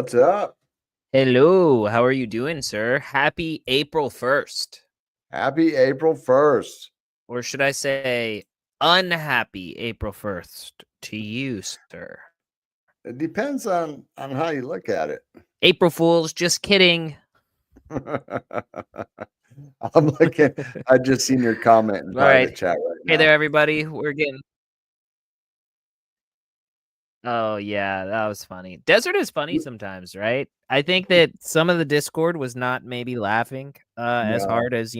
What's up? Hello, how are you doing, sir? Happy April 1st. Happy April 1st. Or should I say, unhappy April 1st to you, sir? It depends on how you look at it. April Fools, just kidding. I'm looking. I just seen your comment in private chat right now. Hey there, everybody. We're getting. Oh, yeah, that was funny. Desert is funny sometimes, right? I think that some of the Discord was not maybe laughing as hard as,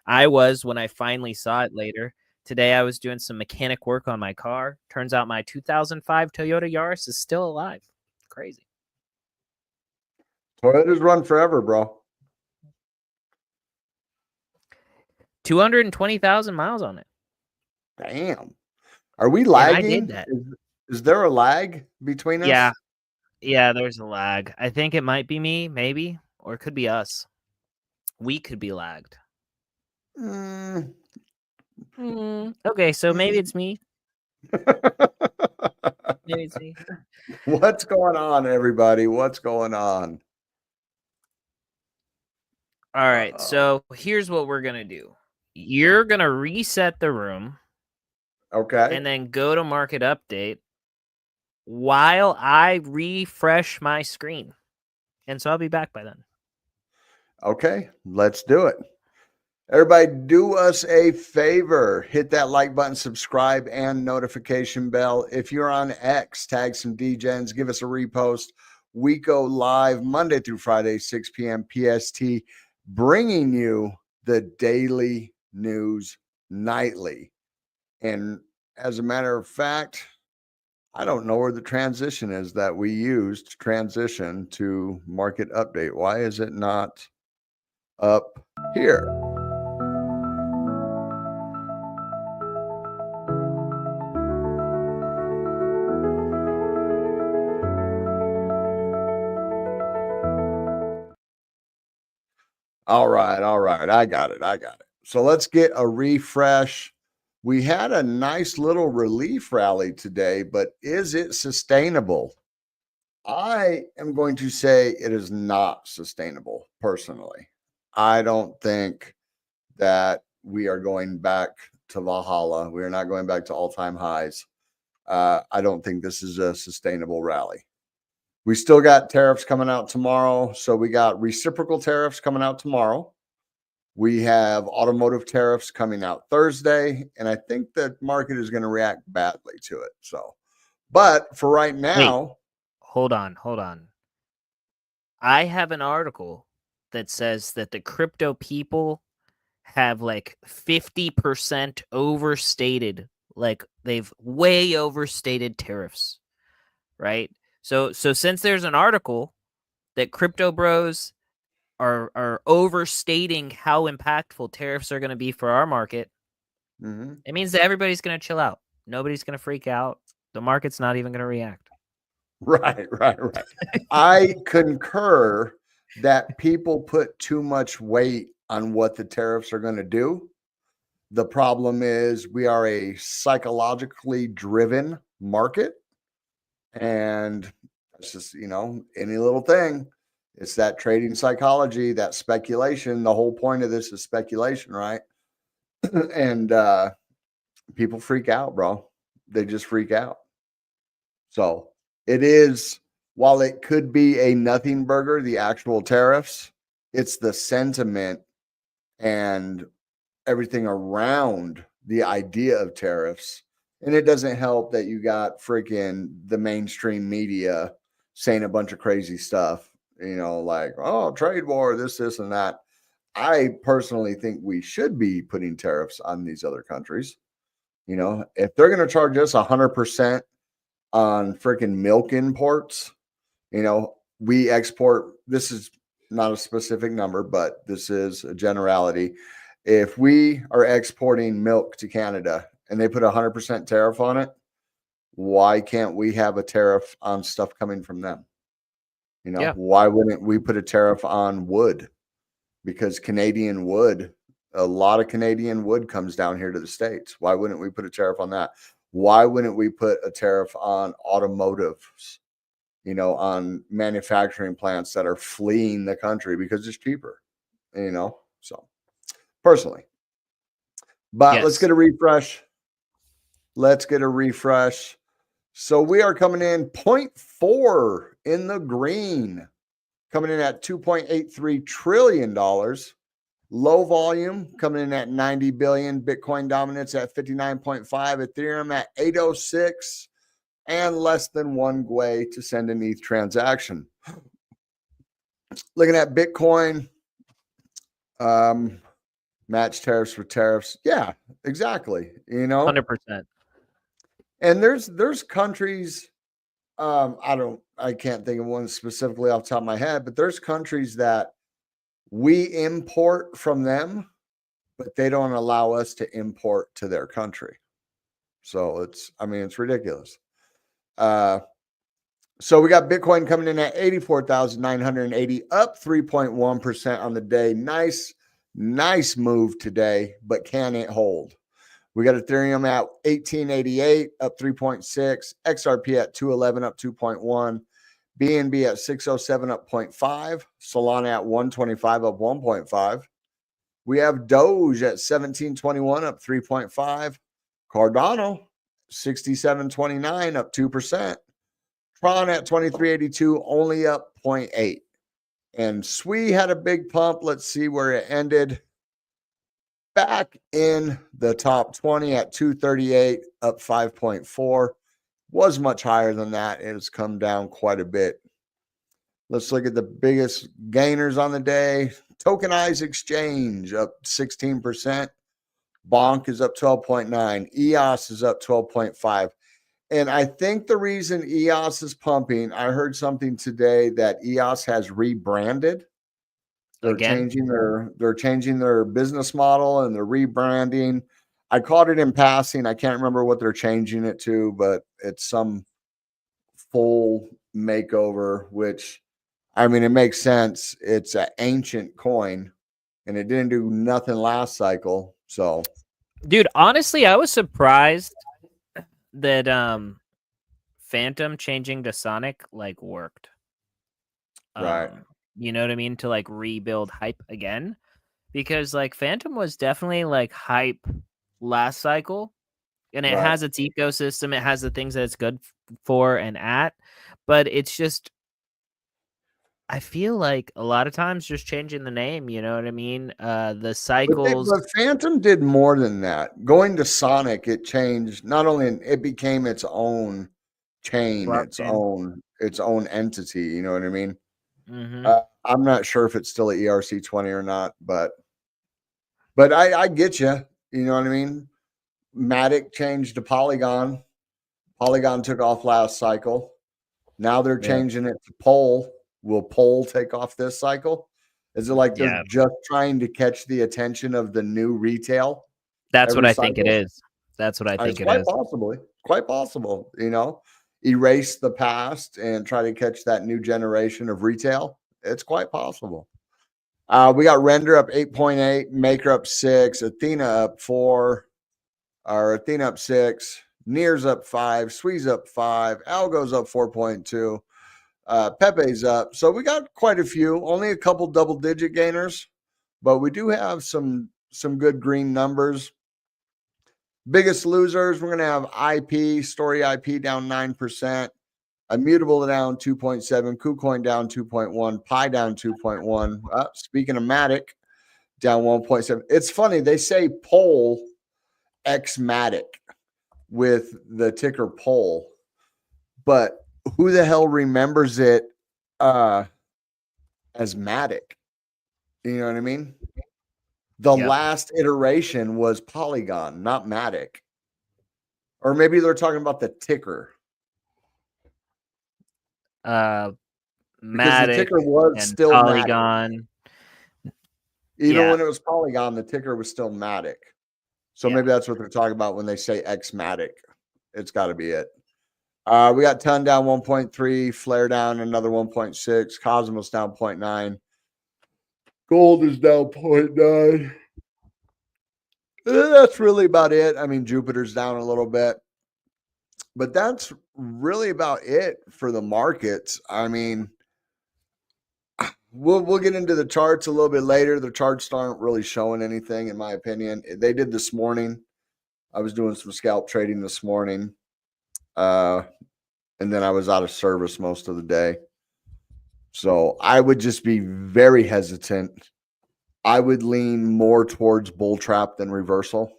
I was when I finally saw it later. Today, I was doing some mechanic work on my car. Turns out my 2005 Toyota Yaris is still alive. Crazy. Toyotas run forever, bro. 220,000 miles on it. Damn. Are we lagging? And I did that. Is there a lag between us? Yeah, there's a lag. I think it might be me, maybe, or it could be us. We could be lagged. Okay, so maybe it's me. Maybe it's me. What's going on, everybody? What's going on? All right, so here's what we're going to do. You're going to reset the room. Okay. And then go to market update while I refresh my screen. And so I'll be back by then. Okay, let's do it. Everybody, do us a favor. Hit that like button, subscribe, and notification bell. If you're on X, tag some DGens, give us a repost. We go live Monday through Friday, 6 p.m. PST, bringing you the daily news nightly. And as a matter of fact, I don't know where the transition is that we used to transition to market update. Why is it not up here? All right. I got it. So let's get a refresh. We had a nice little relief rally today, but is it sustainable? I am going to say it is not sustainable personally. I don't think that we are going back to Valhalla. We are not going back to all-time highs. I don't think this is a sustainable rally. We still got tariffs coming out tomorrow. So we got reciprocal tariffs coming out tomorrow. We have automotive tariffs coming out Thursday. And I think the market is going to react badly to it. So, but for right now. Wait, hold on. I have an article that says that the crypto people have like 50% overstated, like they've way overstated tariffs, right? So since there's an article that crypto bros are overstating how impactful tariffs are going to be for our market, it means that everybody's going to chill out. Nobody's going to freak out. The market's not even going to react. Right. I concur that people put too much weight on what the tariffs are going to do. The problem is we are a psychologically driven market. And it's just, any little thing. It's that trading psychology, that speculation. The whole point of this is speculation, right? And people freak out, bro. They just freak out. So it is, while it could be a nothing burger, the actual tariffs, it's the sentiment and everything around the idea of tariffs. And it doesn't help that you got freaking the mainstream media saying a bunch of crazy stuff, like, oh, trade war, this, and that. I personally think we should be putting tariffs on these other countries. If they're going to charge us 100% on freaking milk imports, we export, this is not a specific number, but this is a generality. If we are exporting milk to Canada and they put 100% tariff on it, why can't we have a tariff on stuff coming from them? Why wouldn't we put a tariff on wood? Because Canadian wood, a lot of Canadian wood comes down here to the States. Why wouldn't we put a tariff on that? Why wouldn't we put a tariff on automotives? on manufacturing plants that are fleeing the country because it's cheaper, so personally. But let's Yes. get a refresh. So we are coming in 0.4 in the green, coming in at $2.83 trillion. Low volume coming in at 90 billion. Bitcoin dominance at 59.5. Ethereum at 806. And less than 1 GUI to send an ETH transaction. Looking at Bitcoin, match tariffs for tariffs. Yeah, exactly. 100%. And there's countries, I can't think of one specifically off the top of my head, but there's countries that we import from them, but they don't allow us to import to their country. So it's ridiculous. So we got Bitcoin coming in at 84,980, up 3.1% on the day. Nice move today, but can it hold? We got Ethereum at 1888, up 3.6. XRP at 211, up 2.1. BNB at 607, up 0.5. Solana at 125, up 1.5. We have Doge at 1721, up 3.5. Cardano, 6729, up 2%. Tron at 2382, only up 0.8. And SWI had a big pump. Let's see where it ended. Back in the top 20 at 238, up 5.4. Was much higher than that. It has come down quite a bit. Let's look at the biggest gainers on the day. Tokenized exchange up 16%. Bonk is up 12.9. EOS is up 12.5. And I think the reason EOS is pumping, I heard something today that EOS has rebranded. They're changing their business model and they're rebranding. I caught it in passing. I can't remember what they're changing it to, but it's some full makeover, which it makes sense. It's an ancient coin and it didn't do nothing last cycle. So, dude, honestly, I was surprised that Phantom changing to Sonic worked. right. You know what I mean? To rebuild hype again. Because Phantom was definitely hype last cycle. And it has its ecosystem, it has the things that it's good for and at. But it's just, I feel like a lot of times just changing the name, you know what I mean? The cycles. But Phantom did more than that. Going to Sonic, it changed. Not only it became its own chain, its own entity. You know what I mean? Mm-hmm. I'm not sure if it's still at ERC20 or not, but I get you. You know what I mean? Matic changed to Polygon. Polygon took off last cycle. Now they're changing it to Pole. Will Pole take off this cycle? Is it like they're just trying to catch the attention of the new retail? That's what I think it is. That's what I think it is. Quite possible, erase the past and try to catch that new generation of retail. It's quite possible. We got Render up 8.8, Maker up 6, Athena up 4, or Athena up 6, Near's up 5, Swee's up 5, Algo's up 4.2. Pepe's up. So we got quite a few, only a couple double-digit gainers, but we do have some good green numbers. Biggest losers, we're going to have IP, Story IP down 9%, Immutable down 2.7, KuCoin down 2.1, Pi down 2.1. Speaking of Matic, down 1.7. It's funny, they say Pole X Matic with the ticker Pole, but who the hell remembers it as Matic? You know what I mean? The last iteration was Polygon, not Matic. Or maybe they're talking about the ticker. Matic, because the ticker was still Polygon. Matic. Even when it was Polygon, the ticker was still Matic. So maybe that's what they're talking about when they say X-Matic. It's got to be it. We got Ton down 1.3, Flare down another 1.6, Cosmos down 0.9. Gold is down 0.9. That's really about it. Jupiter's down a little bit. But that's really about it for the markets. I mean, we'll get into the charts a little bit later. The charts aren't really showing anything, in my opinion. They did this morning. I was doing some scalp trading this morning, and then I was out of service most of the day. So I would just be very hesitant. I would lean more towards Bulltrap than reversal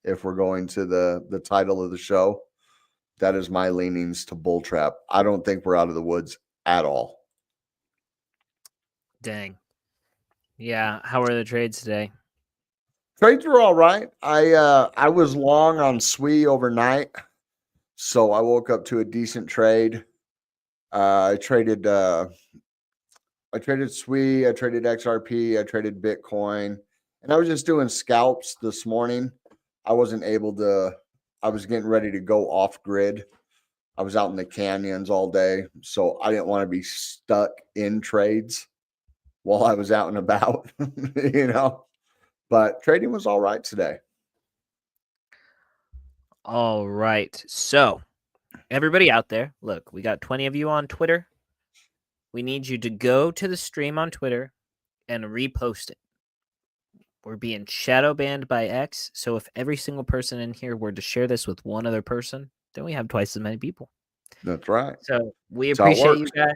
if we're going to the title of the show. That is my leanings to Bulltrap. I don't think we're out of the woods at all. Dang. Yeah. How are the trades today? Trades were all right. I was long on SWE overnight, so I woke up to a decent trade. I traded SWE, I traded XRP, I traded Bitcoin, and I was just doing scalps this morning. I wasn't able to. I was getting ready to go off grid. I was out in the canyons all day, so I didn't want to be stuck in trades while I was out and about, you know. But trading was all right today. All right. So, everybody out there, look, we got 20 of you on Twitter. We need you to go to the stream on Twitter and repost it. We're being shadow banned by X. So if every single person in here were to share this with one other person, then we have twice as many people. That's right. So we That's how it appreciate you works. guys.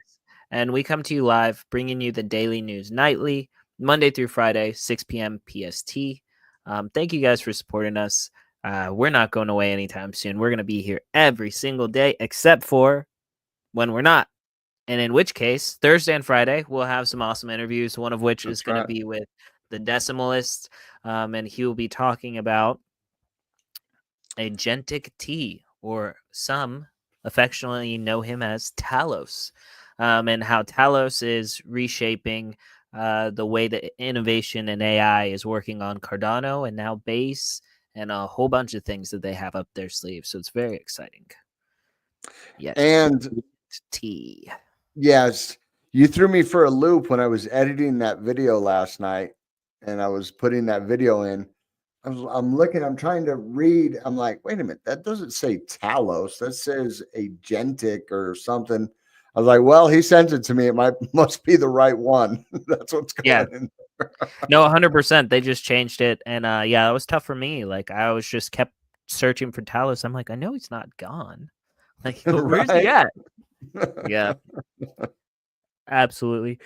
And we come to you live, bringing you the daily news nightly, Monday through Friday, 6 p.m. PST. Thank you guys for supporting us. We're not going away anytime soon. We're going to be here every single day, except for when we're not. And in which case, Thursday and Friday, we'll have some awesome interviews, one of which is going to be with the Decimalist, and he will be talking about agentic T, or some affectionately know him as Talos, and how Talos is reshaping the way that innovation and AI is working on Cardano and now Base and a whole bunch of things that they have up their sleeve. So it's very exciting. Yes. And T. Yes, you threw me for a loop when I was editing that video last night, and I was putting that video in. I'm looking, I'm trying to read. I'm like, wait a minute, that doesn't say Talos. That says agentic or something. I was like, well, he sent it to me. It must be the right one. That's what's going in. No, 100%. They just changed it, and yeah, it was tough for me. Like I was just kept searching for Talos. I'm like, I know he's not gone. Like, where's he at? Yeah. Absolutely.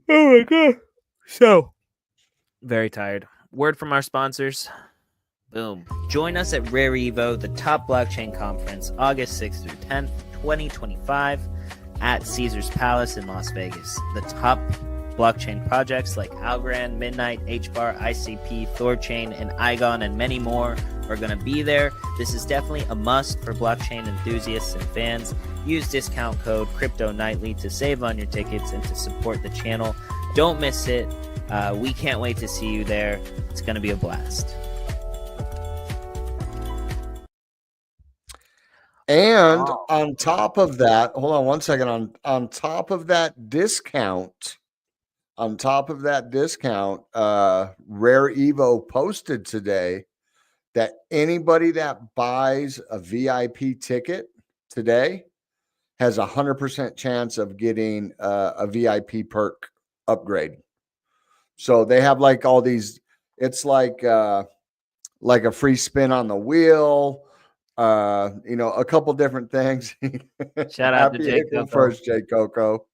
Oh my god. So very tired. Word from our sponsors. Boom. Join us at Rare Evo, the top blockchain conference, August 6th through 10th, 2025, at Caesars Palace in Las Vegas. The top blockchain projects like Algorand, Midnight, HBAR, ICP, Thorchain, and Igon, and many more are going to be there. This is definitely a must for blockchain enthusiasts and fans. Use discount code CryptoNightly to save on your tickets and to support the channel. Don't miss it. We can't wait to see you there. It's going to be a blast. And on top of that, hold on one second. On top of that discount, Rare Evo posted today that anybody that buys a VIP ticket today has 100% chance of getting a VIP perk upgrade. So they have like all these. It's like a free spin on the wheel. You know, a couple different things. Shout out to Jake April 1st, Jake Coco.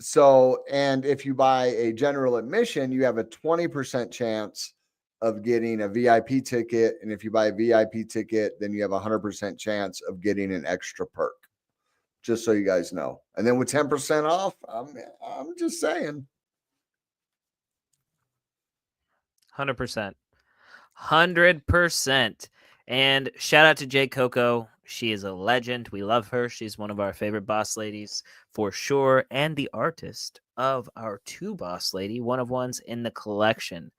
So, and if you buy a general admission, you have a 20% chance of getting a VIP ticket. And if you buy a VIP ticket, then you have a 100% chance of getting an extra perk. Just so you guys know. And then with 10% off, I'm just saying. 100%. 100%. And shout out to Jay Coco. She is a legend. We love her. She's one of our favorite boss ladies for sure. And the artist of our two boss lady, one of ones in the collection.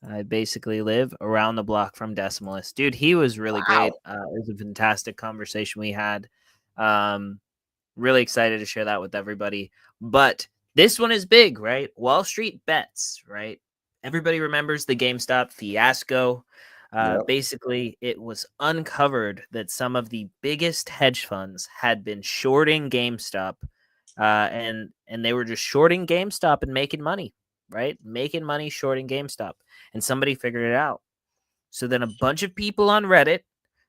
I basically live around the block from Decimalist. Dude, he was really great. It was a fantastic conversation we had. Really excited to share that with everybody. But this one is big, right? Wall Street bets, right? Everybody remembers the GameStop fiasco. Yep. Basically, it was uncovered that some of the biggest hedge funds had been shorting GameStop, and they were just shorting GameStop and making money, right? Making money shorting GameStop, and somebody figured it out. So then a bunch of people on Reddit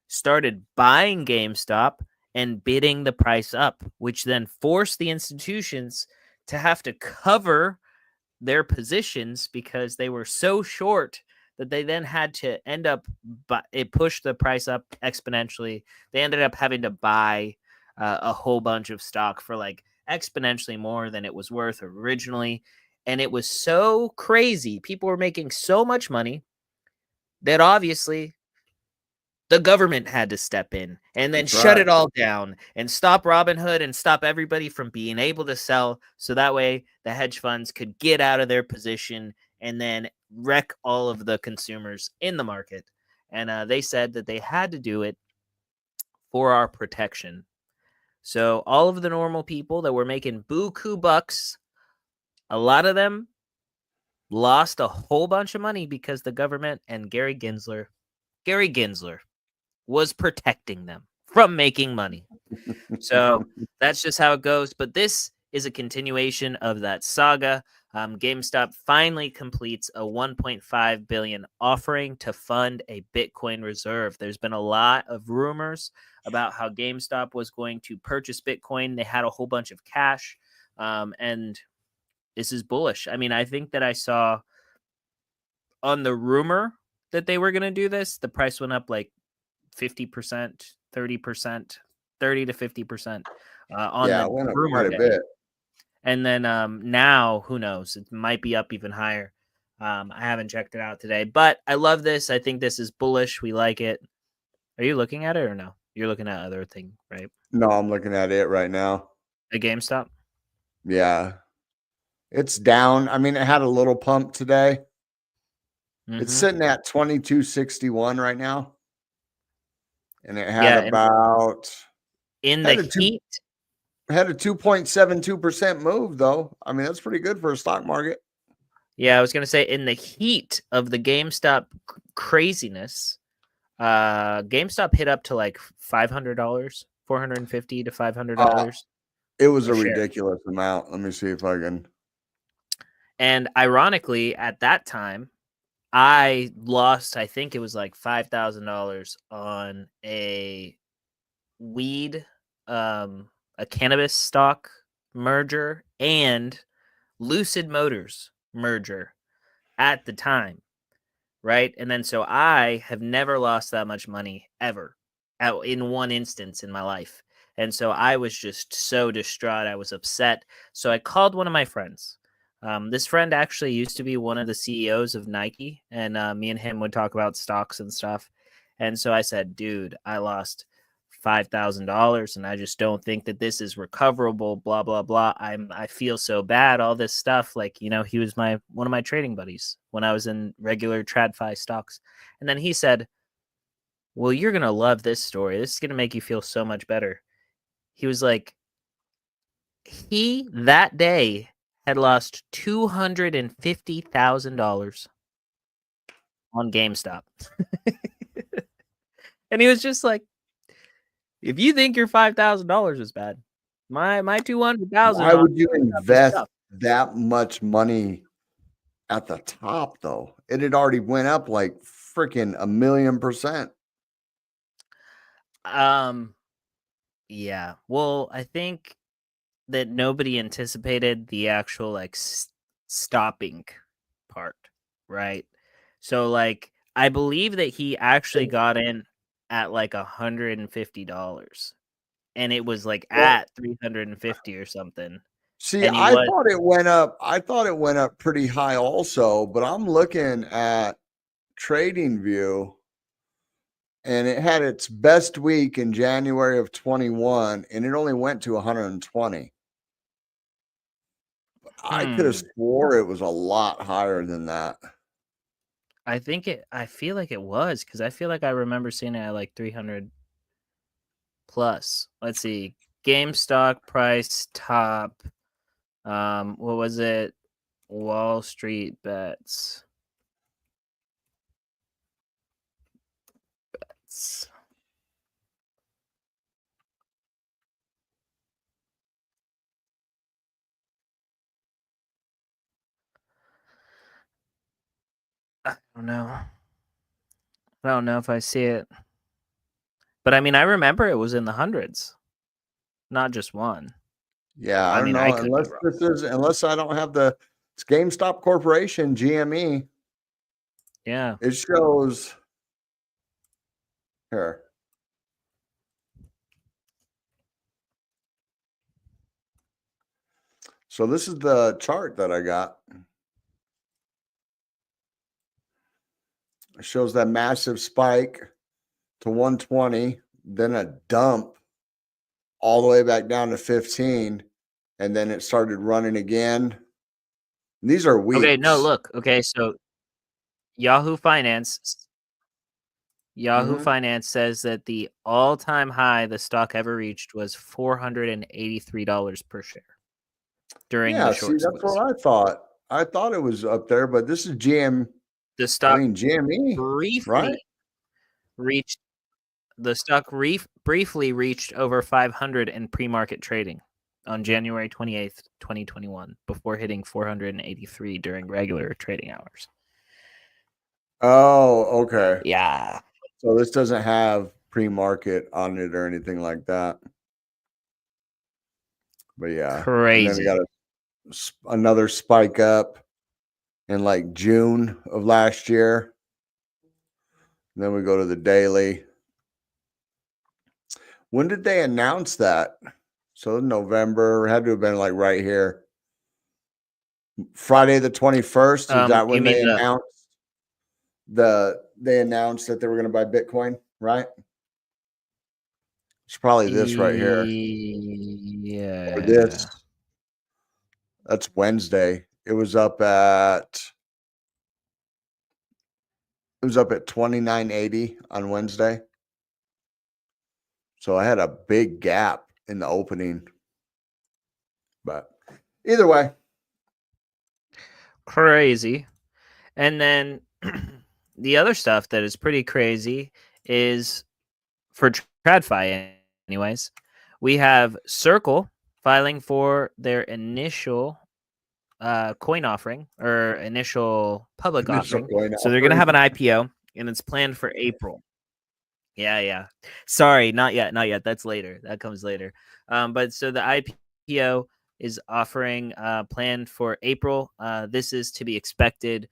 started buying GameStop and bidding the price up, which then forced the institutions to have to cover their positions because they were so short that they then had to end up, but it pushed the price up exponentially. They ended up having to buy a whole bunch of stock for like exponentially more than it was worth originally. And it was so crazy. People were making so much money that obviously the government had to step in and then That's shut right. it all down and stop Robinhood and stop everybody from being able to sell. So that way the hedge funds could get out of their position and then wreck all of the consumers in the market. And they said that they had to do it for our protection. So all of the normal people that were making buku bucks, a lot of them lost a whole bunch of money because the government and Gary Gensler was protecting them from making money. So that's just how it goes. But this is a continuation of that saga. GameStop finally completes a 1.5 billion offering to fund a Bitcoin reserve. There's been a lot of rumors about how GameStop was going to purchase Bitcoin. They had a whole bunch of cash, and this is bullish. I mean, I think that I saw on the rumor that they were going to do this, the price went up like 50%, 30%, 30 to 50% on Yeah, the it went up rumor quite a day. bit. And then now, who knows? It might be up even higher. I haven't checked it out today, but I love this. I think this is bullish. We like it. Are you looking at it or no? You're looking at other thing, right? No, I'm looking at it right now. A GameStop? Yeah. It's down. I mean, it had a little pump today. It's Mm-hmm. sitting at 2261 right now. And it had Yeah, about in the had a two heat. had a 2.72% move though. I mean, that's pretty good for a stock market. Yeah, I was gonna say in the heat of the GameStop craziness, GameStop hit up to like $500, $450 to Uh, $500 it was a a share. ridiculous amount. Let me see if I can. And ironically, at that time, I lost, I think it was like $5,000 on a weed, a cannabis stock merger and Lucid Motors merger at the time. Right. And then so I have never lost that much money ever in one instance in my life. And so I was just so distraught. I was upset. So I called one of my friends. This friend actually used to be one of the CEOs of Nike, and me and him would talk about stocks and stuff. And so I said, dude, I lost $5,000 and I just don't think that this is recoverable, blah blah blah. I feel so bad, all this stuff. Like, he was one of my trading buddies when I was in regular TradFi stocks. And then he said, well, you're gonna love this story, this is gonna make you feel so much better. He was like, he that day had lost $250,000 on GameStop. And he was just like, if you think your $5,000 is bad, my 200,000 Why on would you GameStop is invest tough. that much money at the top though? It had already went up like freaking 1,000,000%. Yeah. Well, I think that nobody anticipated the actual like stopping part, right? So like I believe that he actually got in at like $150 and it was like Well, at 350 or something. see, And he I was thought it went up. I thought it went up pretty high also, but I'm looking at TradingView and it had its best week in January of 21 and it only went to 120. I could have swore it was a lot higher than that. I feel like it was because I feel like I remember seeing it at like 300 plus. Let's see. GameStop price top. What was it? Wall Street bets. Coinstats. I don't know. I don't know if I see it. But I mean, I remember it was in the hundreds, not just one. Yeah, I I don't mean, I know. could be Unless I don't have it's GameStop Corporation, GME. Yeah. It shows here. So this is the chart that I got. It shows that massive spike to 120, then a dump all the way back down to 15, and then it started running again. These are weeks. Okay, no, look. Okay, so Yahoo Finance says that the all-time high the stock ever reached was $483 per share during the short That's squeeze. what I thought. I thought it was up there, but this is GM. The stock GME, briefly right? reached briefly reached over 500 in pre-market trading on January 28th, 2021, before hitting 483 during regular trading hours. Oh, okay. Yeah. So this doesn't have pre-market on it or anything like that. But yeah, Crazy. And then we got another spike up in like June of last year. And then we go to the daily. When did they announce that? So November, had to have been like right here. Friday the 21st. Is that when they announced they announced that they were going to buy Bitcoin, right? It's probably this right here. Yeah. Or this. That's Wednesday. It was up at 29.80 on Wednesday. So I had a big gap in the opening. But either way. Crazy. And then the other stuff that is pretty crazy is for TradFi anyways. We have Circle filing for their initial coin offering or initial public offering. So they're going to have an IPO and it's planned for April. Yeah. Sorry, not yet. That's later. That comes later. But so the IPO is offering planned for April. This is to be expected.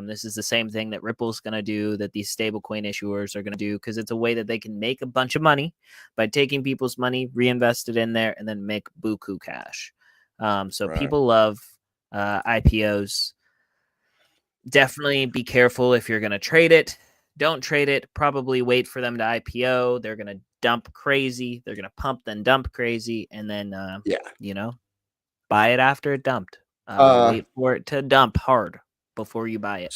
This is the same thing that Ripple's going to do, that these stablecoin issuers are going to do, because it's a way that they can make a bunch of money by taking people's money, reinvest it in there, and then make buku cash. People love IPOs. Definitely be careful if you're going to trade it. Don't trade it. Probably wait for them to IPO. They're going to dump crazy. They're going to pump, then dump crazy. And then, buy it after it dumped. Wait for it to dump hard before you buy it.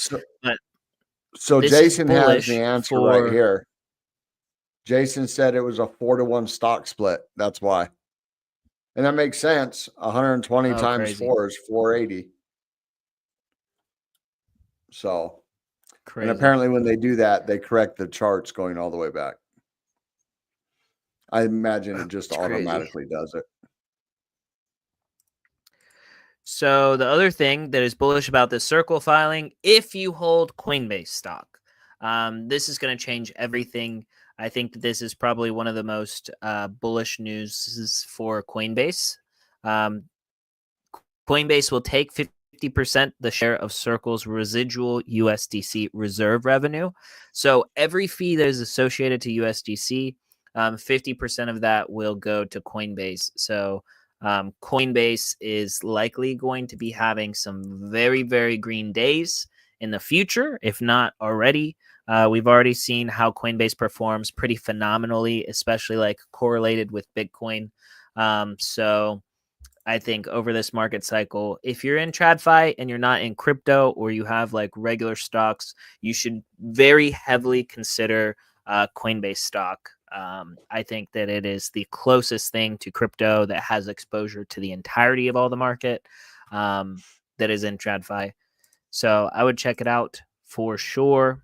So Jason has the answer right here. Jason said it was a 4-to-1 stock split. That's why. And that makes sense. 120 times crazy. 4 is 480. So, crazy. And apparently when they do that, they correct the charts going all the way back. I imagine it just automatically does it. So the other thing that is bullish about this Circle filing, if you hold Coinbase stock, this is going to change everything. I think that this is probably one of the most bullish news for Coinbase. Coinbase will take 50% the share of Circle's residual USDC reserve revenue. So every fee that is associated to USDC, 50% of that will go to Coinbase. So Coinbase is likely going to be having some very, very green days in the future, if not already. We've already seen how Coinbase performs pretty phenomenally, especially like correlated with Bitcoin. So I think over this market cycle, if you're in TradFi and you're not in crypto, or you have like regular stocks, you should very heavily consider Coinbase stock. I think that it is the closest thing to crypto that has exposure to the entirety of all the market that is in TradFi. So I would check it out for sure.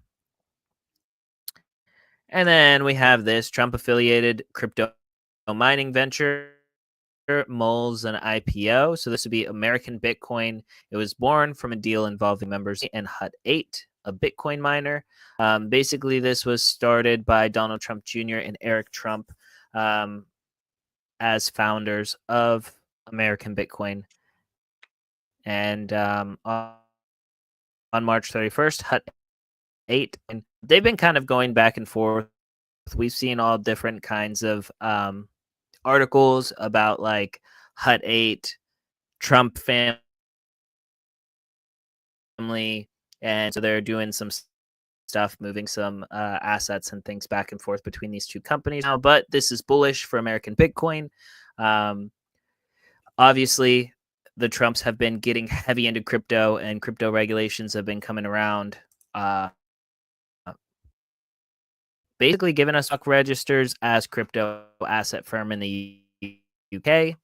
And then we have this Trump-affiliated crypto mining venture, Moles and IPO. So this would be American Bitcoin. It was born from a deal involving members and Hut8, a Bitcoin miner. Basically, this was started by Donald Trump Jr. and Eric Trump as founders of American Bitcoin. And on March 31st, Hut8, and they've been kind of going back and forth. We've seen all different kinds of articles about like Hut8, Trump family, and so they're doing some stuff, moving some assets and things back and forth between these two companies now. But this is bullish for American Bitcoin. Obviously, the Trumps have been getting heavy into crypto, and crypto regulations have been coming around. Basically giving us stock registers as crypto asset firm in the UK.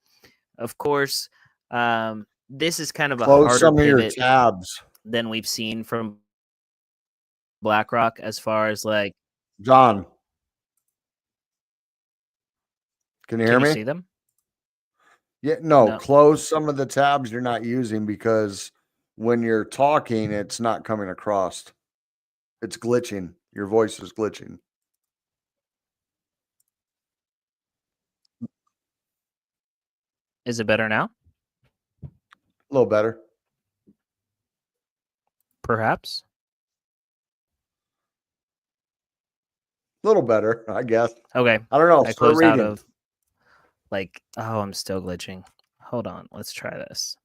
Of course, this is kind of a Close harder some of your pivot tabs, than we've seen from BlackRock as far as like. John. Can you hear Can you me? see them? Yeah, no, No. close some of the tabs you're not using because when you're talking, it's not coming across. It's glitching. Your voice is glitching. Is it better now? A little better. Perhaps. A little better, I guess. Okay. I don't know. I Start closed out reading. of like, oh, I'm still glitching. Hold on. Let's try this.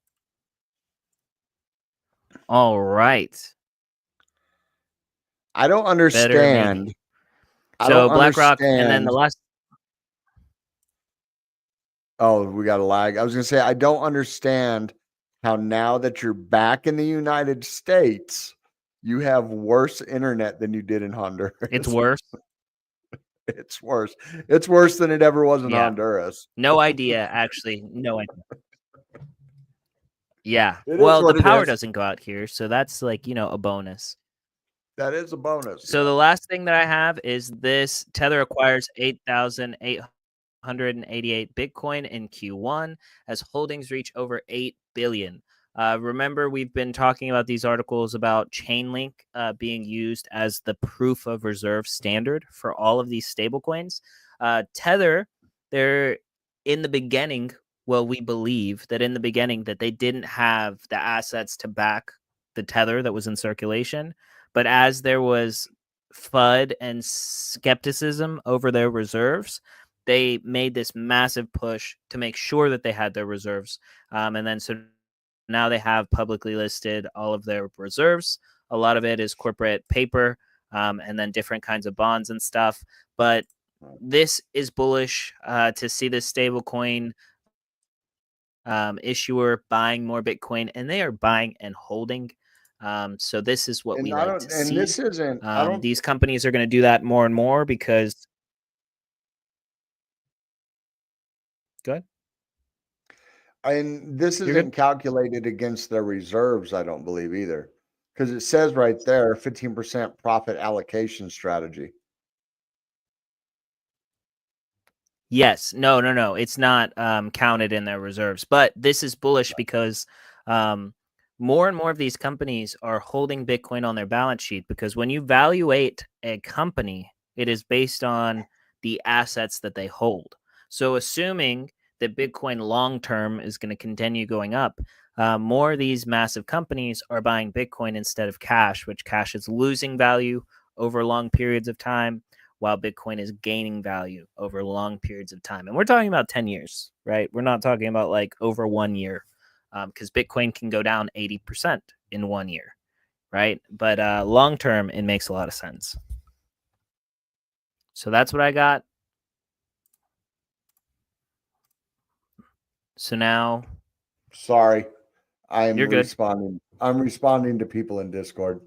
All right. I don't Better understand. maybe. I So don't BlackRock, and then the understand. last. Oh, we got a lag. I was going to say, I don't understand how now that you're back in the United States, you have worse internet than you did in Honduras. It's worse. It's worse. It's worse than it ever was in Yeah. Honduras. No idea, actually. No idea. Yeah. It is Well, the what it power is. doesn't go out here, so that's like, a bonus. That is a bonus. So the last thing that I have is this: Tether acquires 8,888 Bitcoin in Q1 as holdings reach over 8 billion. Remember, we've been talking about these articles about Chainlink being used as the proof of reserve standard for all of these stablecoins. Tether, they're in the beginning. Well, we believe that in the beginning that they didn't have the assets to back the Tether that was in circulation. But as there was FUD and skepticism over their reserves, they made this massive push to make sure that they had their reserves. And then so now they have publicly listed all of their reserves. A lot of it is corporate paper, and then different kinds of bonds and stuff. But this is bullish to see this stablecoin issuer buying more Bitcoin, and they are buying and holding. So this is what we like to see. This isn't. I don't. These companies are going to do that more and more because. Go ahead. And this isn't calculated against their reserves, I don't believe either. Because it says right there 15% profit allocation strategy. Yes. No. It's not counted in their reserves. But this is bullish because more and more of these companies are holding Bitcoin on their balance sheet, because when you valuate a company, it is based on the assets that they hold. So assuming that Bitcoin long term is going to continue going up, more of these massive companies are buying Bitcoin instead of cash, which cash is losing value over long periods of time, while Bitcoin is gaining value over long periods of time. And we're talking about 10 years, right? We're not talking about like over 1 year, because Bitcoin can go down 80% in 1 year, right? But long term, it makes a lot of sense. So that's what I got. So now. Sorry, I'm You're good. responding. I'm responding to people in Discord.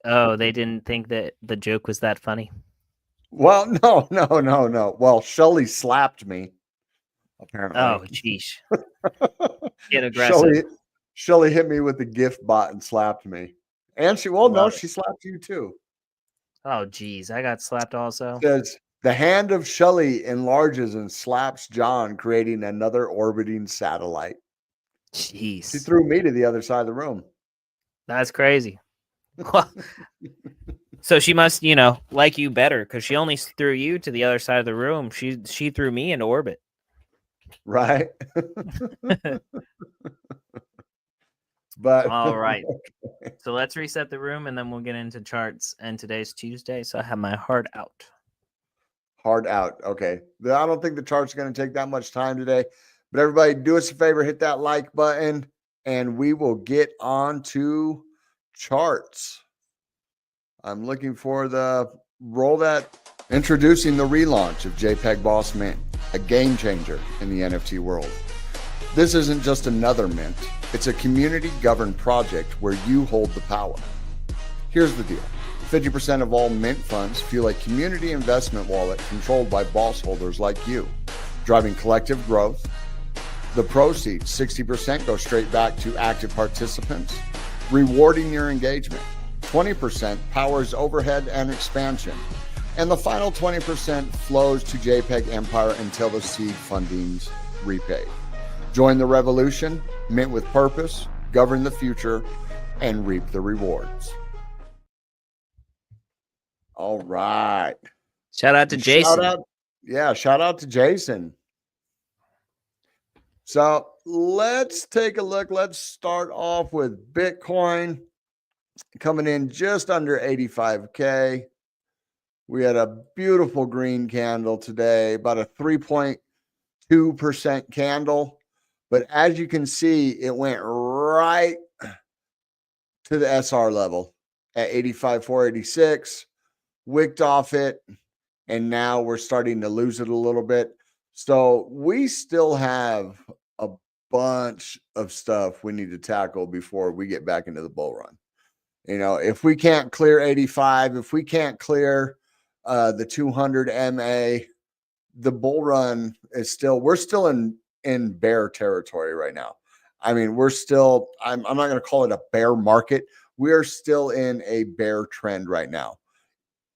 Oh, they didn't think that the joke was that funny. Well, no. Well, Shelly slapped me, apparently. Oh, geesh. Get aggressive. Shelly hit me with the gift bot and slapped me. And she slapped you too. Oh, geez. I got slapped also. Says the hand of Shelley enlarges and slaps John, creating another orbiting satellite. She Jeez. threw me to the other side of the room. That's crazy. So she must, like you better because she only threw you to the other side of the room. She threw me into orbit. Right. But All right. So let's reset the room and then we'll get into charts. And today's Tuesday, so I have my heart out. Hard out. Okay. I don't think the chart's going to take that much time today. But everybody, do us a favor, hit that like button, and we will get on to charts. I'm looking for the roll that introducing the relaunch of JPEG Boss Mint, a game changer in the NFT world. This isn't just another mint. It's a community-governed project where you hold the power. Here's the deal. 50% of all mint funds fuel a community investment wallet controlled by boss holders like you, driving collective growth. The proceeds, 60%, go straight back to active participants, rewarding your engagement. 20% powers overhead and expansion. And the final 20% flows to JPEG Empire until the seed funding's repaid. Join the revolution, mint with purpose, govern the future, and reap the rewards. All right. Shout out to Jason. Shout out to Jason. So let's take a look. Let's start off with Bitcoin coming in just under 85K. We had a beautiful green candle today, about a 3.2% candle. But as you can see, it went right to the SR level at 85,486, wicked off it, and now we're starting to lose it a little bit. So we still have a bunch of stuff we need to tackle before we get back into the bull run. If we can't clear 85, if we can't clear the 200 MA, the bull run is we're still in bear territory right now. I mean, we're still, I'm not going to call it a bear market. We're still in a bear trend right now.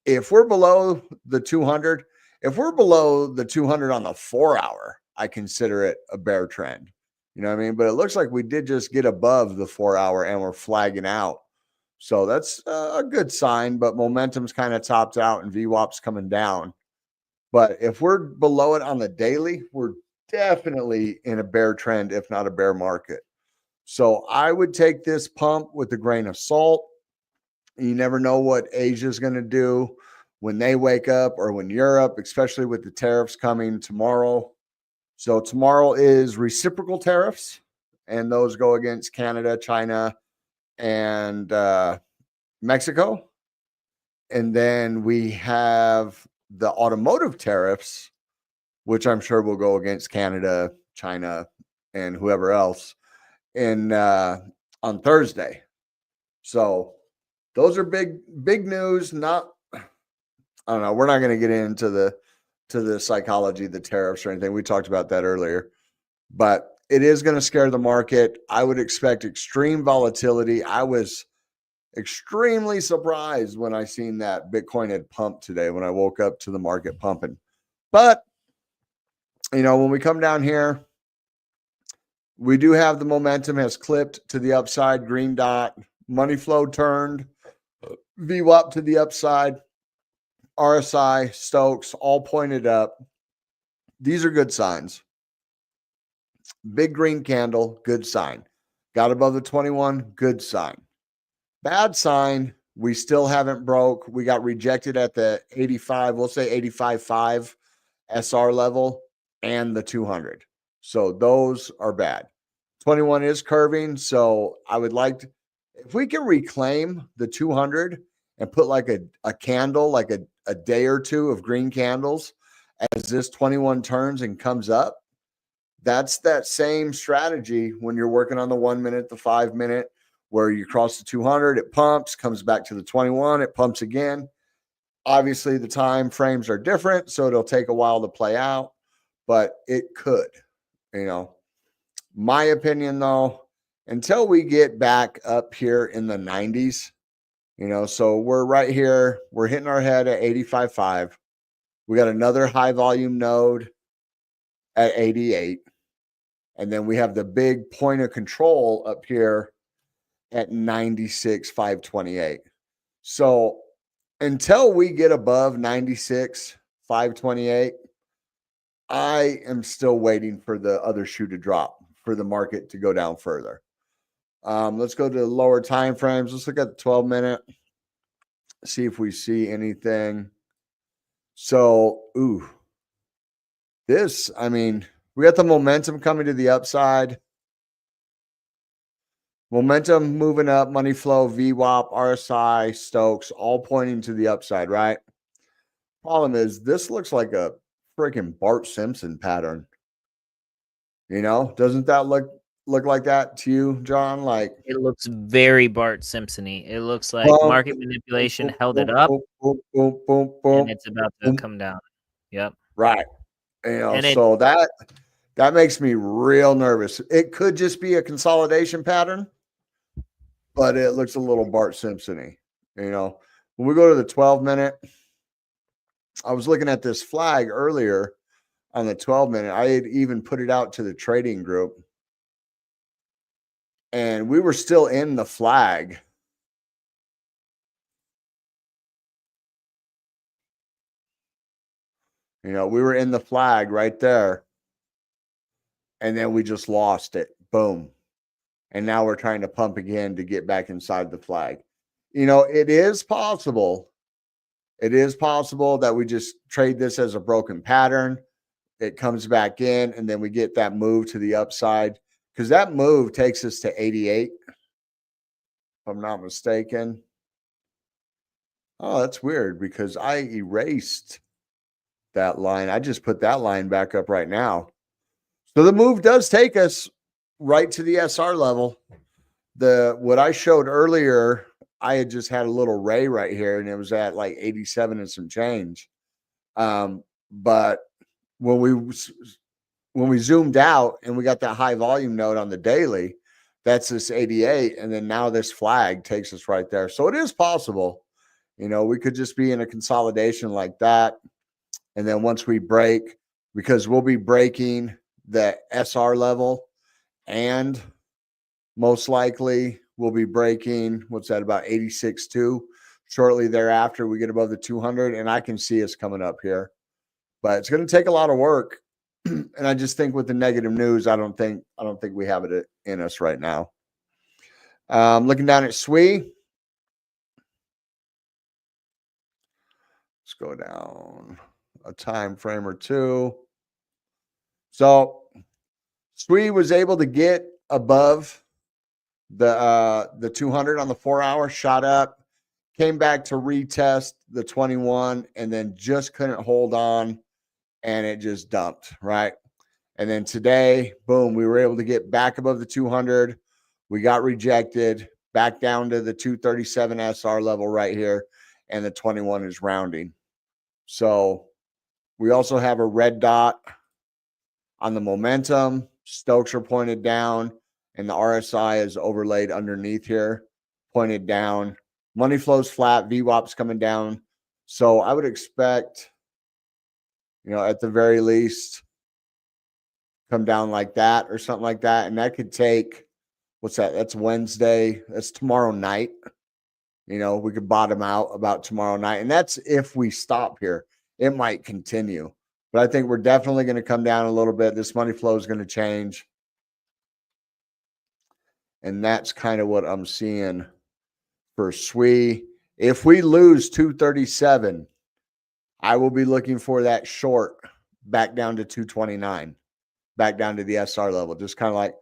If we're below the 200, if we're below the 200 on the 4 hour, I consider it a bear trend. You know what I mean? But it looks like we did just get above the 4 hour and we're flagging out. So that's a good sign, but momentum's kind of topped out and VWAP's coming down. But if we're below it on the daily, we're definitely in a bear trend, if not a bear market. So I would take this pump with a grain of salt. You never know what Asia's going to do when they wake up, or when Europe, especially with the tariffs coming tomorrow. So tomorrow is reciprocal tariffs, and those go against Canada, China, and Mexico. And then we have the automotive tariffs, which I'm sure will go against Canada, China, and whoever else on Thursday. So those are big news. I don't know. We're not going to get into the psychology of the tariffs or anything. We talked about that earlier, but it is going to scare the market. I would expect extreme volatility. I was extremely surprised when I seen that Bitcoin had pumped today, when I woke up to the market pumping. But, when we come down here, we do have the momentum has clipped to the upside, green dot, money flow turned, VWAP to the upside, RSI, Stokes, all pointed up. These are good signs. Big green candle, good sign. Got above the 21, good sign. Bad sign, we still haven't broke. We got rejected at the 85, we'll say 85.5 SR level and the 200. So those are bad. 21 is curving, so I would like to, if we can reclaim the 200 and put like a candle, like a day or two of green candles as this 21 turns and comes up, that's that same strategy when you're working on the 1 minute, the 5 minute, where you cross the 200, it pumps, comes back to the 21, it pumps again. Obviously, the time frames are different, so it'll take a while to play out, but it could, My opinion, though, until we get back up here in the 90s, You know, so we're right here. We're hitting our head at 85.5. We got another high volume node at 88. And then we have the big point of control up here at 96,528. So until we get above 96,528, I am still waiting for the other shoe to drop, for the market to go down further. Let's go to the lower time frames. Let's look at the 12-minute, see if we see anything. So, this, I mean, we got the momentum coming to the upside. Momentum moving up, money flow, VWAP, RSI, Stokes, all pointing to the upside, right? Problem is, this looks like a freaking Bart Simpson pattern. You know, doesn't that look like that to you, John? Like, it looks very Bart Simpson-y. It looks like boom, market manipulation boom, held boom, it up, boom, boom, boom, boom, and it's about to boom. come down. Yep. Right. You know, And so that makes me real nervous. It could just be a consolidation pattern, but it looks a little Bart Simpson-y. You know, when we go to the 12-minute, I was looking at this flag earlier on the 12-minute. I had even put it out to the trading group, and we were still in the flag. You know, we were in the flag right there, and then we just lost it. Boom. And now we're trying to pump again to get back inside the flag. You know, it is possible. It is possible that we just trade this as a broken pattern. It comes back in, and then we get that move to the upside, because that move takes us to 88, if I'm not mistaken. Oh, that's weird, because I erased that line. I just put that line back up right now. So the move does take us right to the SR level. What I showed earlier, I had just had a little ray right here, and it was at like 87 and some change. But when we zoomed out and we got that high volume node on the daily, that's this 88, and then now this flag takes us right there. So it is possible. You know, we could just be in a consolidation like that, and then once we break, because we'll be breaking the SR level, and most likely we'll be breaking, what's that, about 86.2. Shortly thereafter, we get above the 200, and I can see us coming up here. But it's going to take a lot of work. And I just think with the negative news, I don't think we have it in us right now. Looking down at SWE. Let's go down a time frame or two. So SWE was able to get above the 200 on the 4-hour, shot up, came back to retest the 21, and then just couldn't hold on, and it just dumped, right? And then today, boom, we were able to get back above the 200. We got rejected, back down to the 237 SR level right here, and the 21 is rounding. So we also have a red dot on the momentum. Stokes are pointed down, and the RSI is overlaid underneath here, pointed down. Money flows flat, VWAP's coming down. So I would expect, you know, at the very least, come down like that or something like that. And that could take, what's that? That's Wednesday. That's tomorrow night. You know, we could bottom out about tomorrow night. And that's if we stop here. It might continue. But I think we're definitely going to come down a little bit. This money flow is going to change. And that's kind of what I'm seeing for SWE. If we lose 237, I will be looking for that short back down to 229, back down to the SR level. Just kind of like,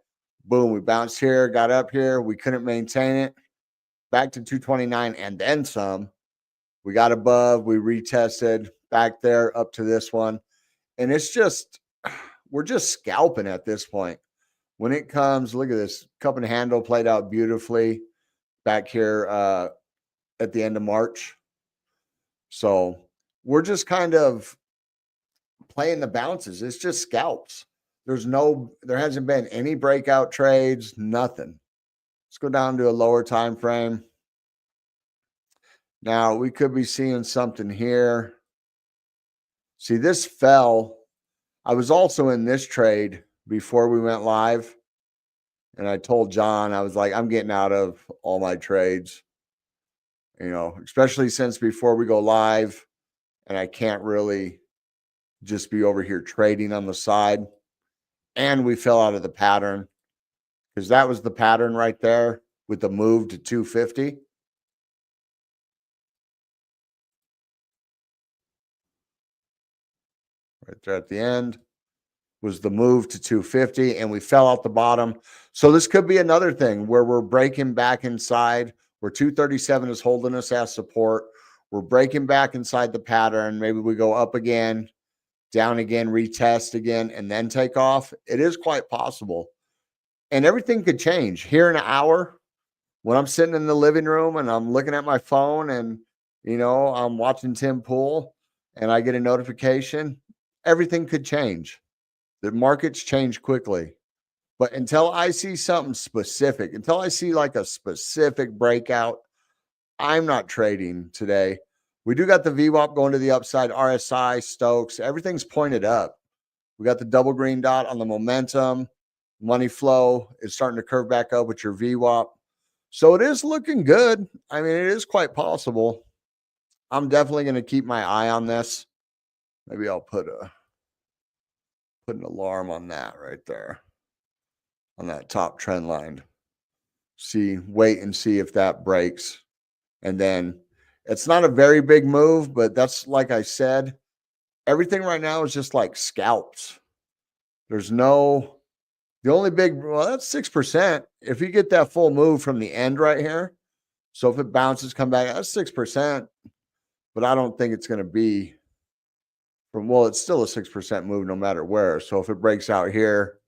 boom, we bounced here, got up here. We couldn't maintain it. Back to 229 and then some. We got above, we retested back there up to this one. And it's just, we're just scalping at this point. When it comes, look at this, cup and handle played out beautifully back here at the end of March. So we're just kind of playing the bounces. It's just scalps. There hasn't been any breakout trades, nothing. Let's go down to a lower time frame. Now we could be seeing something here. See, this fell. I was also in this trade before we went live. And I told John, I was like, I'm getting out of all my trades, especially since before we go live and I can't really just be over here trading on the side. And we fell out of the pattern because that was the pattern right there with the move to 250. Right there at the end was the move to 250, and we fell out the bottom. So this could be another thing where we're breaking back inside, where 237 is holding us as support. We're breaking back inside the pattern. Maybe we go up again, down again, retest again, and then take off. It is quite possible. And everything could change here in an hour when I'm sitting in the living room and I'm looking at my phone and, I'm watching Tim Pool and I get a notification. Everything could change. The markets change quickly. But until I see something specific, until I see like a specific breakout, I'm not trading today. We do got the VWAP going to the upside, RSI, Stokes, everything's pointed up. We got the double green dot on the momentum. Money flow is starting to curve back up with your VWAP. So it is looking good. I mean, it is quite possible. I'm definitely going to keep my eye on this. Maybe I'll put an alarm on that right there, on that top trend line. Wait and see if that breaks. And then it's not a very big move, but that's, like I said, everything right now is just like scalps. The only big, that's 6%. If you get that full move from the end right here, so if it bounces, come back, that's 6%. But I don't think it's going to be it's still a 6% move no matter where. So if it breaks out here,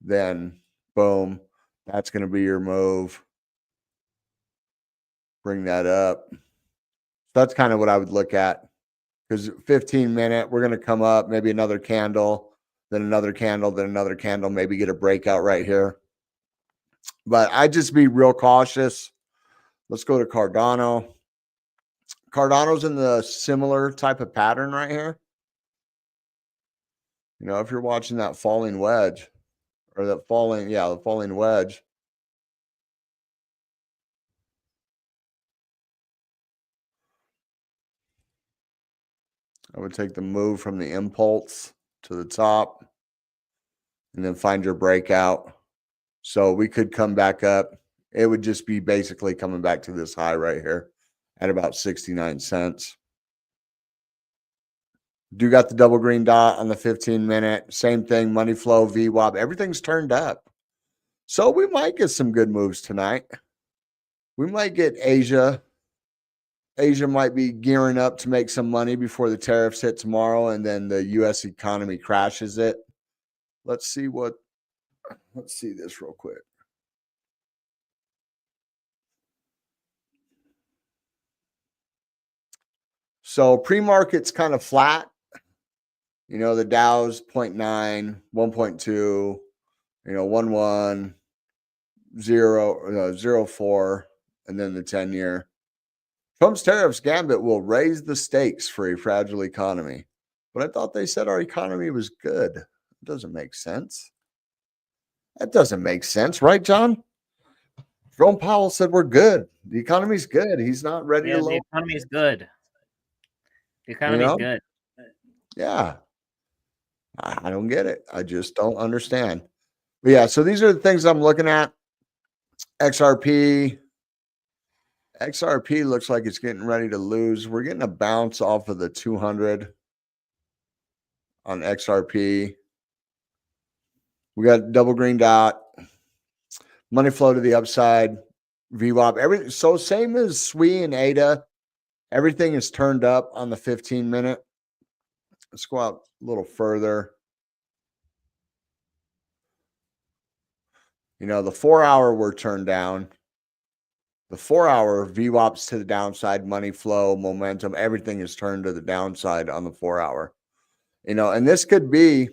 then boom, that's going to be your move. Bring that up. That's kind of what I would look at, because 15-minute, we're going to come up, maybe another candle, then another candle, then another candle, maybe get a breakout right here. But I just be real cautious. Let's go to Cardano. Cardano's in the similar type of pattern right here. If you're watching that falling wedge or the falling wedge. I would take the move from the impulse to the top and then find your breakout. So we could come back up. It would just be basically coming back to this high right here at about 69 cents. Do got the double green dot on the 15-minute. Same thing, money flow, VWAP. Everything's turned up. So we might get some good moves tonight. We might get Asia. Asia might be gearing up to make some money before the tariffs hit tomorrow, and then the U.S. economy crashes it. Let's see this real quick. So pre-market's kind of flat. The Dow's 0.9, 1.2, 1.1, 0.4, and then the 10-year. Trump's tariffs gambit will raise the stakes for a fragile economy. But I thought they said our economy was good. It doesn't make sense. That doesn't make sense, right, John? Jerome Powell said we're good. The economy's good. He's not ready to lower. The economy's good. The economy's good. Yeah. I don't get it. I just don't understand. But yeah, so these are the things I'm looking at. XRP looks like it's getting ready to lose. We're getting a bounce off of the 200 on XRP. We got double green dot. Money flow to the upside. VWAP. So same as SWE and ADA. Everything is turned up on the 15-minute. Let's go out a little further. The 4-hour we're turned down. The 4-hour VWAPs to the downside, money flow, momentum, everything is turned to the downside on the 4-hour. And this could be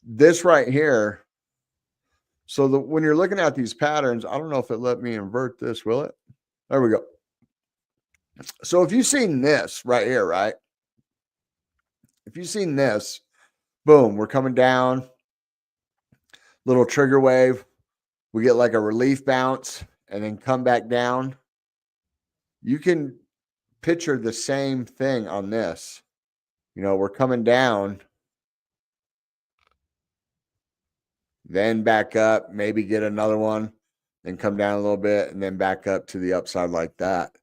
this right here. So when you're looking at these patterns, I don't know if it let me invert this, will it? There we go. So if you've seen this right here, right? If you've seen this, boom, we're coming down, little trigger wave. We get like a relief bounce and then come back down. You can picture the same thing on this. You know, we're coming down, then back up, maybe get another one, then come down a little bit, and then back up to the upside like that.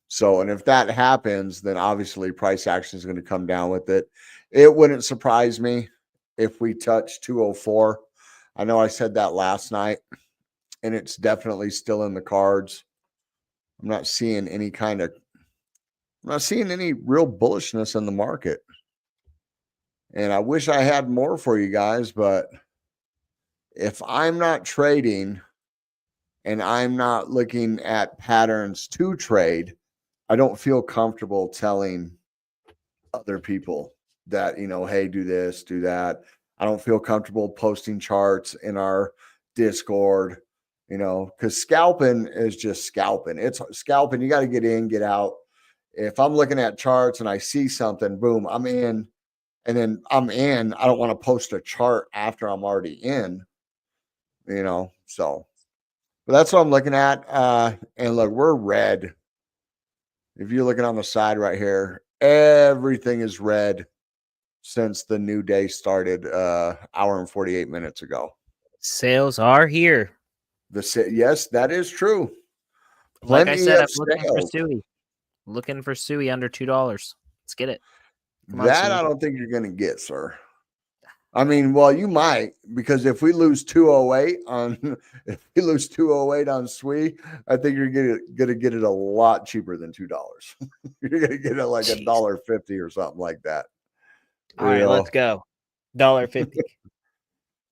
So, and if that happens, then obviously price action is going to come down with it. It wouldn't surprise me if we touch 204. I know I said that last night, and it's definitely still in the cards. I'm not seeing any real bullishness in the market. And I wish I had more for you guys, but if I'm not trading and I'm not looking at patterns to trade, I don't feel comfortable telling other people that, you know, hey, do this, do that. I don't feel comfortable posting charts in our Discord, you know, because scalping is just scalping. It's scalping. You got to get in, get out. If I'm looking at charts and I see something, boom, I'm in. And then I'm in. I don't want to post a chart after I'm already in, you know. So, but that's what I'm looking at. And look, we're red. If you're looking on the side right here, everything is red since the new day started hour and 48 minutes ago. Sales are here. Yes, that is true. Like I said, I'm of looking for sales. Suey. Looking for Suey under $2. Let's get it. Come on, That Suey. I don't think you're going to get, sir. I mean, well, you might, because if we lose 208 on SWE, I think you're gonna get it a lot cheaper than $2. You're gonna get it like $1.50 or something like that. All right, let's go. $1.50.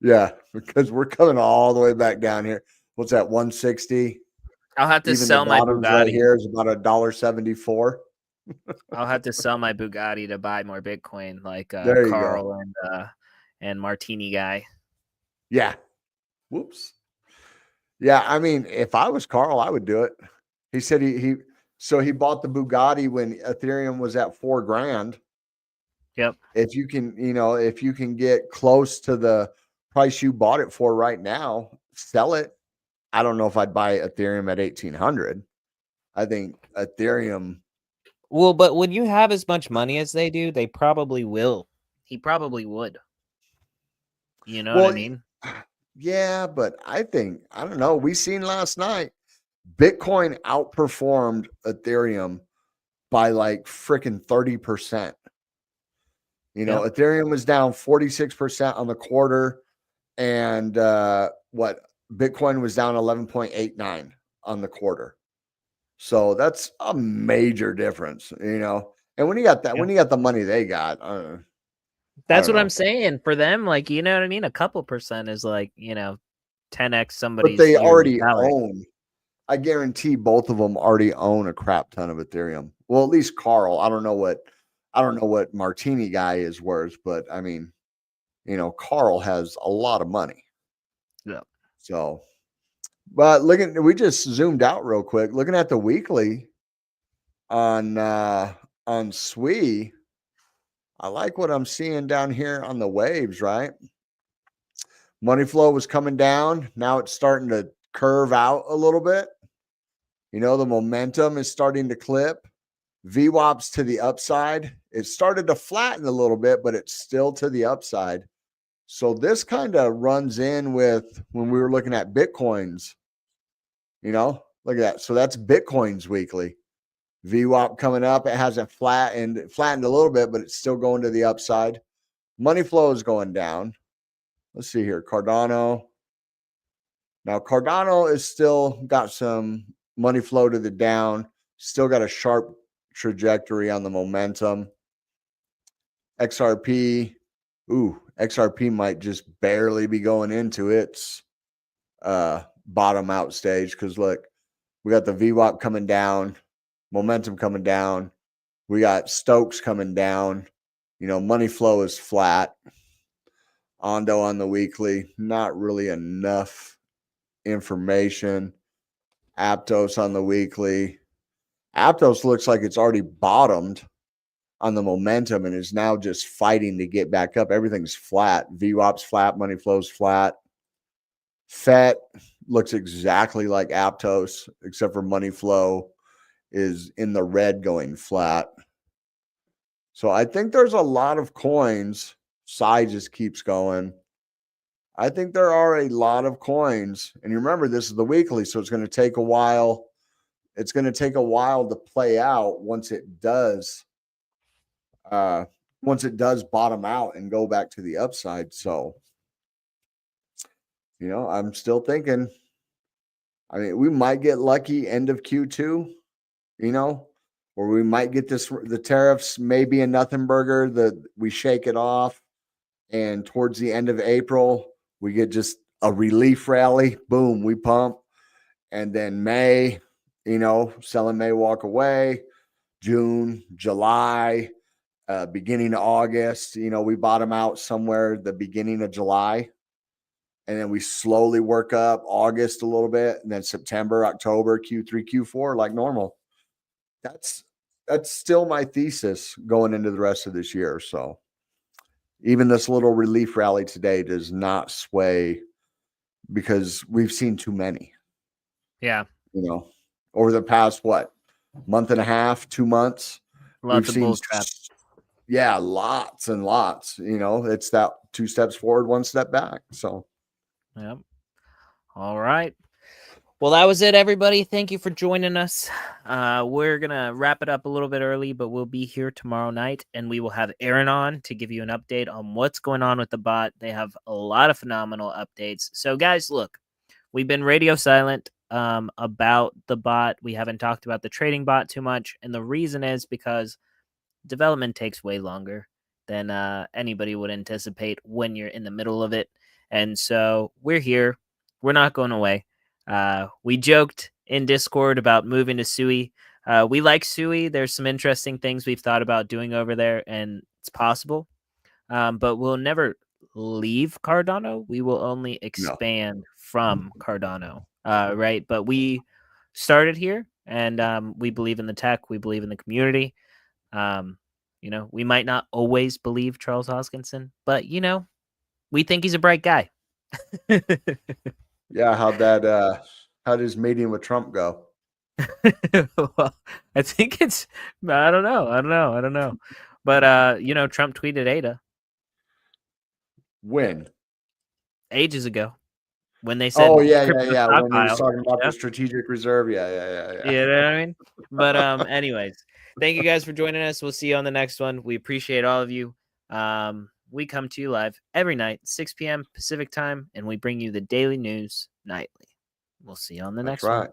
Yeah, because we're coming all the way back down here. What's that? 160. I'll have to Even sell the my bottoms Bugatti. right here is about $1.74. I'll have to sell my Bugatti to buy more Bitcoin, like There you Carl go. and Martini guy. Yeah. Whoops. Yeah, I mean, if I was Carl, I would do it. He said he bought the Bugatti when Ethereum was at $4,000. Yep. If you can get close to the price you bought it for right now, sell it. I don't know if I'd buy Ethereum at 1,800. I think Ethereum. Well, but when you have as much money as they do, they probably will. He probably would. You know what I mean? Yeah, but I don't know. We seen last night Bitcoin outperformed Ethereum by like freaking 30%. You know, Yep. Ethereum was down 46% on the quarter, and Bitcoin was down 11.89 on the quarter. So that's a major difference, you know. And when you got that, when you got the money they got, that's what I'm saying. For them, like, you know what I mean? A couple percent is like, 10x somebody's. But they already salary. own. I guarantee both of them already own a crap ton of Ethereum. Well, at least Carl. I don't know what Martini guy is worth, but I mean, you know, Carl has a lot of money. Yeah. So, but we just zoomed out real quick. Looking at the weekly on SWE, I like what I'm seeing down here on the waves, right? Money flow was coming down. Now it's starting to curve out a little bit. You know, the momentum is starting to clip. VWAP's to the upside. It started to flatten a little bit, but it's still to the upside. So this kind of runs in with when we were looking at Bitcoins, you know, look at that. So that's Bitcoin's weekly. VWAP coming up. It hasn't flattened a little bit, but it's still going to the upside. Money flow is going down. Let's see here. Cardano. Now, Cardano is still got some money flow to the down. Still got a sharp trajectory on the momentum. XRP. XRP might just barely be going into its bottom out stage because look, we got the VWAP coming down, momentum coming down. We got Stokes coming down. You know, money flow is flat. Ondo on the weekly, not really enough information. Aptos on the weekly. Aptos looks like it's already bottomed on the momentum and is now just fighting to get back up. Everything's flat. VWAP's flat. Money flow's flat. FET looks exactly like Aptos, except for money flow is in the red going flat. So I think there's a lot of coins. SI just keeps going. I think there are a lot of coins. And you remember, this is the weekly, so it's going to take a while. It's going to take a while to play out once it does. Once it does bottom out and go back to the upside. So, I'm still thinking, I mean, we might get lucky end of Q2, or we might get the tariffs, maybe a nothing burger, we shake it off. And towards the end of April, we get just a relief rally. Boom, we pump. And then May, selling May walk away. June, July, beginning of August, we bottom out somewhere the beginning of July. And then we slowly work up August a little bit, and then September, October, Q3, Q4, like normal. That's still my thesis going into the rest of this year. So even this little relief rally today does not sway, because we've seen too many. Yeah. Over the past, month and a half, 2 months. Lots of Bulltrap. Yeah, lots and lots. It's that 2 steps forward, 1 step back. So, yep. All right. Well, that was it, everybody. Thank you for joining us. We're going to wrap it up a little bit early, but we'll be here tomorrow night, and we will have Aaron on to give you an update on what's going on with the bot. They have a lot of phenomenal updates. So, guys, look, we've been radio silent about the bot. We haven't talked about the trading bot too much, and the reason is because development takes way longer than anybody would anticipate when you're in the middle of it. And so we're here. We're not going away. We joked in Discord about moving to Sui. We like Sui. There's some interesting things we've thought about doing over there, and it's possible. But we'll never leave Cardano. We will only expand from Cardano, right? But we started here, and we believe in the tech. We believe in the community. We might not always believe Charles Hoskinson, but we think he's a bright guy. Yeah, how'd his meeting with Trump go? Well, I think I don't know. But Trump tweeted ADA. When? Ages ago. When they said, oh yeah. When he was talking about the strategic reserve. Yeah. You know what I mean? But anyways, thank you guys for joining us. We'll see you on the next one. We appreciate all of you. We come to you live every night, 6 p.m. Pacific time, and we bring you the daily news nightly. We'll see you on the next one.